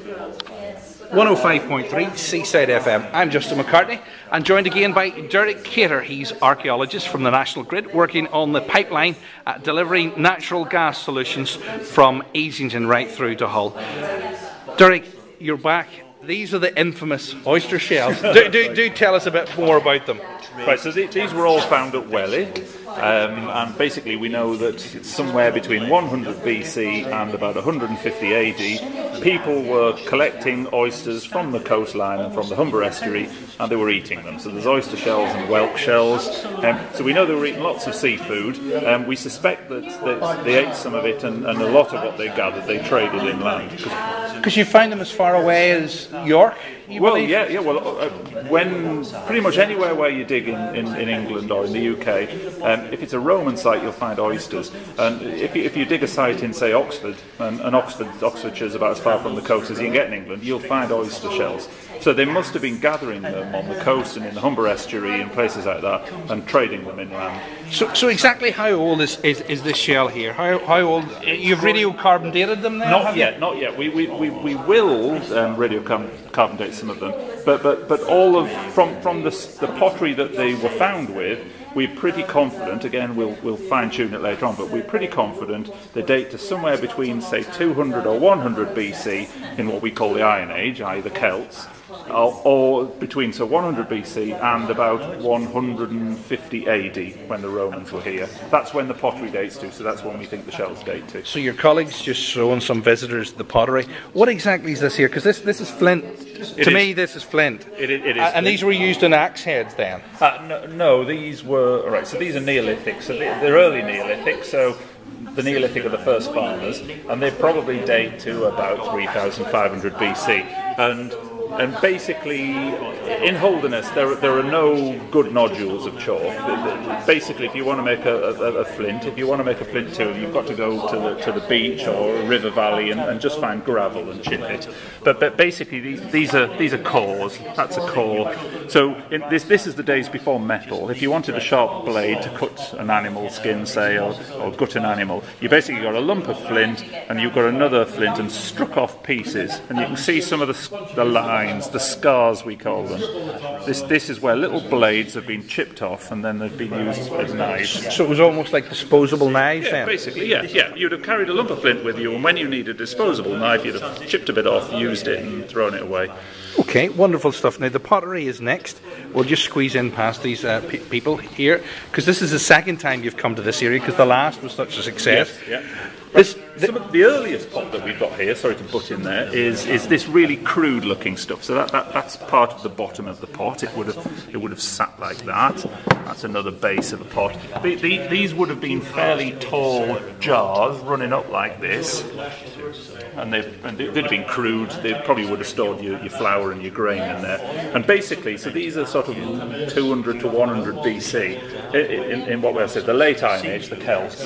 105.3 Seaside FM. I'm Justin McCartney, and joined again by Derek Cater. He's archaeologist from the National Grid, working on the pipeline delivering natural gas solutions from Easington right through to Hull. Derek, you're back. These are the infamous oyster shells. Do tell us a bit more about them. Right, so these were all found at Welly, and basically we know that it's somewhere between 100 BC and about 150 AD, people were collecting oysters from the coastline and from the Humber estuary, and they were eating them. So there's oyster shells and whelk shells. So we know they were eating lots of seafood. We suspect that they ate some of it, and a lot of what they gathered they traded inland. Because you find them as far away as York? Well, yeah. Well, when pretty much anywhere where you dig in England or in the UK, if it's a Roman site, you'll find oysters. And if you dig a site in, say, Oxford, and Oxfordshire's about as far from the coast as you can get in England, you'll find oyster shells. So they must have been gathering them on the coast and in the Humber estuary and places like that, and trading them inland. So exactly how old is this shell here? How old? You've radiocarbon dated them now? Not yet. We will radiocarbon date some of them, but all of from the pottery that they were found with, we're pretty confident. Again, we'll fine tune it later on, but we're pretty confident they date to somewhere between, say, 200 or 100 BC in what we call the Iron Age, i.e. the Celts, or between 100 BC and about 150 AD when the Romans were here. That's when the pottery dates to, so that's when we think the shells date to. So your colleagues just showing some visitors the pottery. What exactly is this here? Because this is flint. To me, this is flint. It is. And these were used in axe heads then? No, these were... All right, so these are Neolithic. So they're early Neolithic, so the Neolithic are the first farmers, and they probably date to about 3,500 BC. And basically, in Holderness, there are no good nodules of chalk. Basically, if you want to make a flint, if you want to make a flint tool, you've got to go to the beach or a river valley and just find gravel and chip it. But basically, these are cores. That's a core. So this is the days before metal. If you wanted a sharp blade to cut an animal's skin, say, or gut an animal, you basically got a lump of flint and you've got another flint and struck off pieces, and you can see some of the lines, the scars we call them. This is where little blades have been chipped off and then they've been used as knives. So it was almost like disposable knives then? Basically, yeah. You'd have carried a lump of flint with you, and when you needed a disposable knife, you'd have chipped a bit off, used it and thrown it away. Okay, wonderful stuff. Now the pottery is next. We'll just squeeze in past these people here, because this is the second time you've come to this area, because the last was such a success. Yes, yeah. Some of the earliest pot that we've got here, sorry to butt in there, is this really crude looking stuff. So that's part of the bottom of the pot. It would have sat like that. That's another base of the pot. These would have been fairly tall jars running up like this, and they'd have been crude. They probably would have stored your flour and your grain in there. And basically, so these are sort of 200 to 100 BC in what we have said, the late Iron Age, the Celts.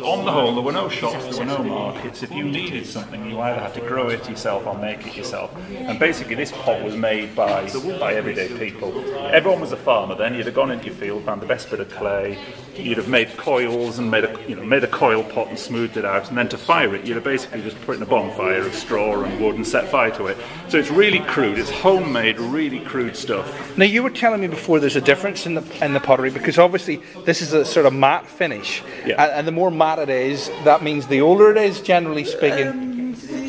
On the whole, there were no shops. There were no markets. If you needed something, you either had to grow it yourself or make it yourself. And basically, this pot was made by everyday people. Everyone was a farmer then. You'd have gone into your field, found the best bit of clay. You'd have made coils and made a coil pot and smoothed it out. And then to fire it, you'd have basically just put in a bonfire of straw and wood and set fire to it. So it's really crude. It's homemade, really crude stuff. Now you were telling me before there's a difference in the pottery, because obviously this is a sort of matte finish, and the more matte it is, that means the older it is, generally speaking.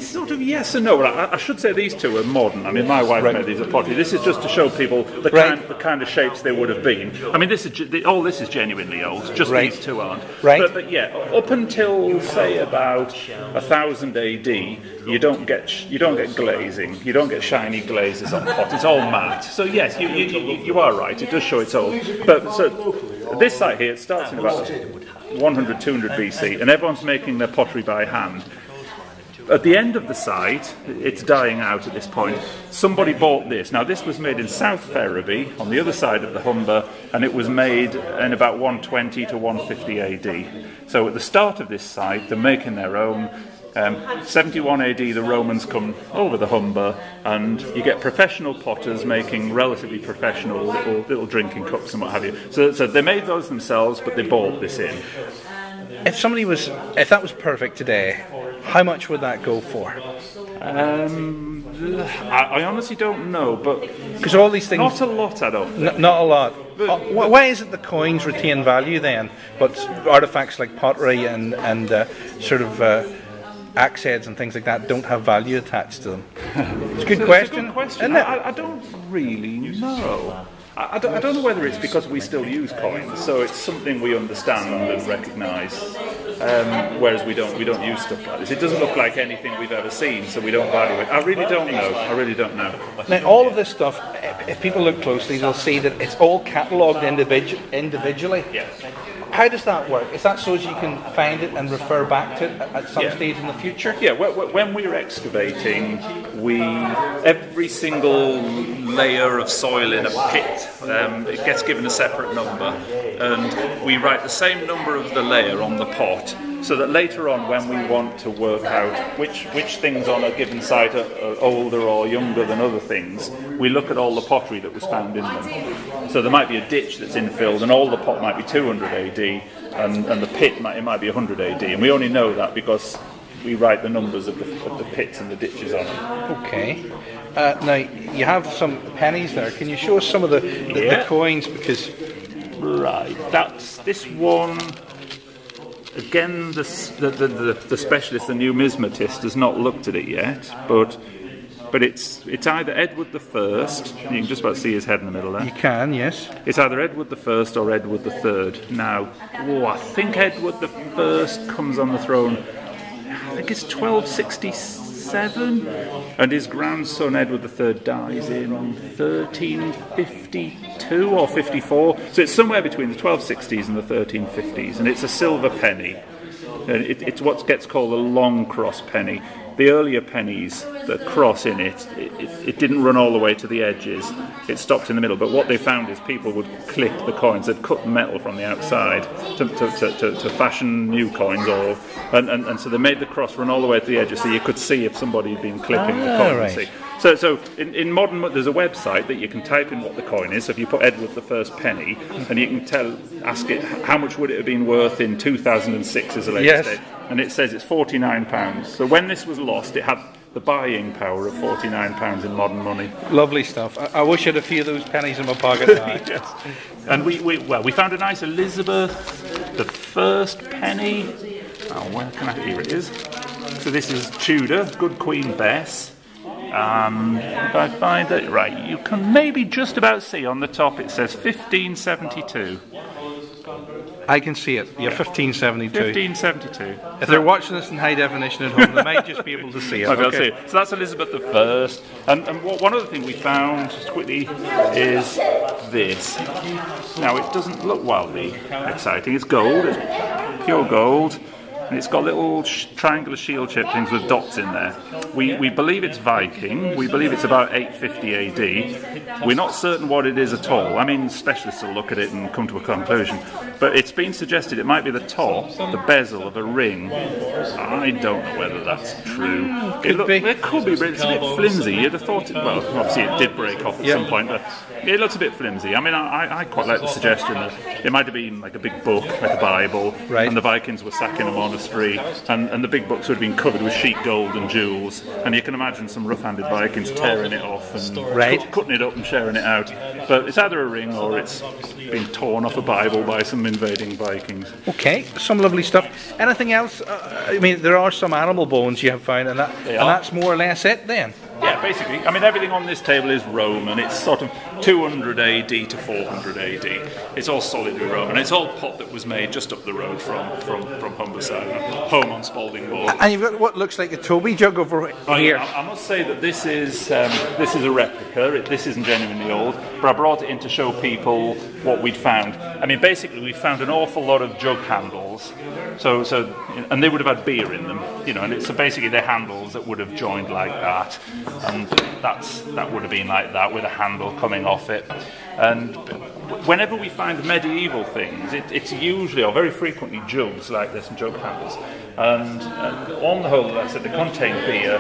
Sort of yes and no. I should say these two are modern. I mean, my wife made these at pottery. This is just to show people the kind of shapes they would have been. I mean, this is genuinely old. Just these two aren't. Right. But yeah, up until say about 1000 AD, you don't get glazing. You don't get shiny glazes on pot. It's all matte. So yes, you are right. It does show it's old. But so this site here, it starts in about 100, 200 BC, and everyone's making their pottery by hand. At the end of the site, it's dying out at this point, somebody bought this. Now this was made in South Ferriby, on the other side of the Humber, and it was made in about 120 to 150 AD. So at the start of this site, they're making their own. 71 AD, the Romans come over the Humber, and you get professional potters making relatively professional little drinking cups and what have you. So they made those themselves, but they bought this in. If that was perfect today, how much would that go for? I honestly don't know, but Because all these things... not a lot, I don't think. Not a lot. Why is it the coins retain value then, but artifacts like pottery and sort of axe heads and things like that don't have value attached to them? It's a good question. It's a good question. Isn't it? I don't really know. I don't know whether it's because we still use coins, so it's something we understand and recognise, whereas we don't use stuff like this. It doesn't look like anything we've ever seen, so we don't value it. I really don't know. Now, all of this stuff, if people look closely, they'll see that it's all catalogued individually. Yes. How does that work? Is that so as you can find it and refer back to it at some stage in the future? Yeah, when we're excavating, every single layer of soil in a pit, it gets given a separate number, and we write the same number of the layer on the pot, so that later on, when we want to work out which things on a given site are older or younger than other things, we look at all the pottery that was found in them. So there might be a ditch that's infilled, and all the pot might be 200 AD, and the pit might be 100 AD, and we only know that because we write the numbers of the pits and the ditches on them. Okay. Now, you have some pennies there. Can you show us some of the coins? Because right, that's this one. Again, the specialist, the numismatist, has not looked at it yet, but it's either Edward I. You can just about see his head in the middle there. You can, yes. It's either Edward I or Edward III. Now, I think Edward I comes on the throne. I think it's 1267, and his grandson Edward III dies in 1352 or 54. So it's somewhere between the 1260s and the 1350s, and it's a silver penny. And it's what gets called a long cross penny. The earlier pennies, the cross in it didn't run all the way to the edges. It stopped in the middle. But what they found is people would clip the coins. They'd cut metal from the outside to fashion new coins. And so they made the cross run all the way to the edges, so you could see if somebody had been clipping the coin. Right. So in modern, there's a website that you can type in what the coin is. So if you put Edward I penny, and you can ask it how much would it have been worth in 2006 as a later date, and it says it's £49. So when this was lost, it had the buying power of £49 in modern money. Lovely stuff. I wish I had a few of those pennies in my pocket now. Yes. And we found a nice Elizabeth I penny. Where can I? Here it is. So this is Tudor, good Queen Bess. If I find it right, you can maybe just about see on the top it says 1572. I can see it. Yeah, 1572. 1572. If they're watching this in high definition at home, they might just be able to see it. Okay. So that's Elizabeth I. And one other thing we found, just quickly, is this. Now, it doesn't look wildly exciting. It's gold. It's pure gold. And it's got little triangular shield shaped things with dots in there. We believe it's Viking. We believe it's about 850 AD. We're not certain what it is at all. I mean, specialists will look at it and come to a conclusion. But it's been suggested it might be the top, the bezel of a ring. I don't know whether that's true. It could be, but it's a bit flimsy. You'd have thought well, obviously it did break off at some point, but it looks a bit flimsy. I mean, I quite like the suggestion that it might have been like a big book, like a Bible, and the Vikings were sacking a monastery, and the big books would have been covered with sheet gold and jewels, and you can imagine some rough-handed Vikings tearing it off and cutting it up and sharing it out. But it's either a ring or it's been torn off a Bible by some invading Vikings. Okay, some lovely stuff. Anything else? I mean, there are some animal bones you have found, and that's more or less it then. Yeah, basically. I mean, everything on this table is Roman. It's sort of 200 AD to 400 AD. It's all solidly Roman. It's all pot that was made just up the road from Humberside, home on Spalding Moor. And you've got what looks like a Toby jug over here. I must say that this is a replica. This isn't genuinely old, but I brought it in to show people what we'd found. I mean, basically, we found an awful lot of jug handles. And they would have had beer in them, and so basically they're handles that would have joined like that, and that would have been like that with a handle coming off it. And whenever we find medieval things, it's usually or very frequently jugs like this and jug handles. And on the whole, like I said, they contain beer.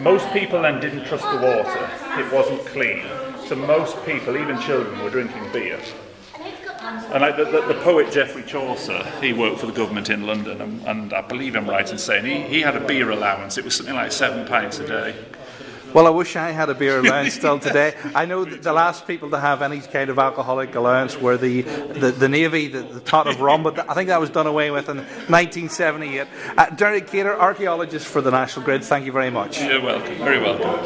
Most people then didn't trust the water; it wasn't clean. So most people, even children, were drinking beer. And like the poet Geoffrey Chaucer, he worked for the government in London, and I believe I'm right in saying he had a beer allowance. It was something like 7 pints a day. Well, I wish I had a beer allowance still today. I know that the last people to have any kind of alcoholic allowance were the Navy, the tot of rum, but I think that was done away with in 1978. Derek Cater, archaeologist for the National Grid, thank you very much. You're welcome, very welcome.